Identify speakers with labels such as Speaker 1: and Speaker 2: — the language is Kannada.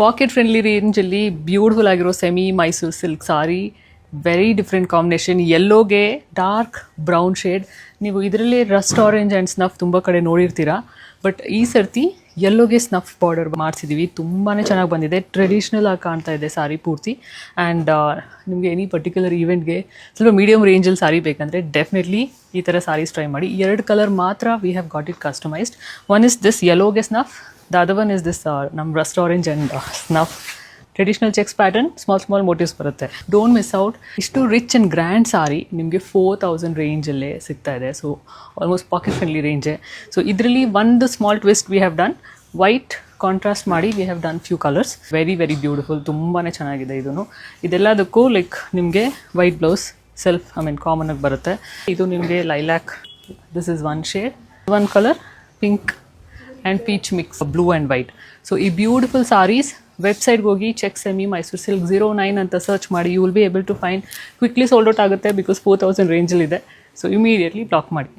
Speaker 1: ಪಾಕೆಟ್ ಫ್ರೆಂಡ್ಲಿ ರೇಂಜಲ್ಲಿ ಬ್ಯೂಟಿಫುಲ್ ಆಗಿರೋ semi Mysuru silk sari, very different combination. ಯೆಲ್ಲೋಗೆ ಡಾರ್ಕ್ ಬ್ರೌನ್ ಶೇಡ್. ನೀವು ಇದರಲ್ಲಿ ರಸ್ಟ್ ಆರೆಂಜ್ ಆ್ಯಂಡ್ ಸ್ನಫ್ ತುಂಬ ಕಡೆ ನೋಡಿರ್ತೀರಾ, ಬಟ್ ಈ ಸರ್ತಿ ಯೆಲ್ಲೋಗೆ ಸ್ನಫ್ ಬಾರ್ಡರ್ ಮಾಡಿಸಿದ್ದೀವಿ. ತುಂಬಾ ಚೆನ್ನಾಗಿ ಬಂದಿದೆ, ಟ್ರೆಡಿಷ್ನಲ್ ಆಗಿ ಕಾಣ್ತಾ ಇದೆ ಸಾರಿ ಪೂರ್ತಿ. ಆ್ಯಂಡ್ ನಿಮಗೆ ಎನಿ ಪರ್ಟಿಕ್ಯುಲರ್ ಈವೆಂಟ್ಗೆ ಸ್ವಲ್ಪ ಮೀಡಿಯಮ್ ರೇಂಜಲ್ಲಿ ಸಾರಿ ಬೇಕಂದರೆ ಡೆಫಿನೆಟ್ಲಿ ಈ ಥರ ಸಾರೀಸ್ ಟ್ರೈ ಮಾಡಿ. 2 ಕಲರ್ ಮಾತ್ರ we have got it customised. One is this ಯೆಲ್ಲೋಗೆ snuff, the other one is this ನಮ್ಮ rust orange and snuff. Traditional checks pattern, small motifs ಬರುತ್ತೆ. Don't miss out. ಇಷ್ಟು ರಿಚ್ ಆ್ಯಂಡ್ ಗ್ರ್ಯಾಂಡ್ ಸಾರಿ ನಿಮಗೆ 4000 ರೇಂಜಲ್ಲೇ ಸಿಗ್ತಾ ಇದೆ. ಸೊ ಆಲ್ಮೋಸ್ಟ್ ಪಾಕೆಟ್ ಫ್ರೆಂಡ್ಲಿ ರೇಂಜೇ. ಸೊ ಇದರಲ್ಲಿ ಒಂದು small twist we have done. White contrast ಮಾಡಿ we have done few colours. Very beautiful, ತುಂಬಾ ಚೆನ್ನಾಗಿದೆ ಇದೂ. ಇದೆಲ್ಲದಕ್ಕೂ ಲೈಕ್ ನಿಮಗೆ ವೈಟ್ ಬ್ಲೌಸ್ ಸೆಲ್ಫ್ ಕಾಮನ್ ಆಗಿ ಬರುತ್ತೆ. ಇದು ನಿಮಗೆ lilac, this is one shade, one colour pink and peach mix, blue and white. So ಈ ಬ್ಯೂಟಿಫುಲ್ ಸಾರೀಸ್ ವೆಬ್ಸೈಟ್ಗೆ ಹೋಗಿ ಚೆಕ್ ಸೆಮಿ ಮೈಸೂರು ಸಿಲ್ಕ್ 09 ಅಂತ ಸರ್ಚ್ ಮಾಡಿ. You will be able to find. Quickly sold out ಆಗುತ್ತೆ ಬಿಕಾಸ್ 4000 ರೇಂಜಲ್ಲಿದೆ. ಸೊ ಇಮಿಡಿಯೇಟ್ಲಿ ಬ್ಲಾಕ್ ಮಾಡಿ.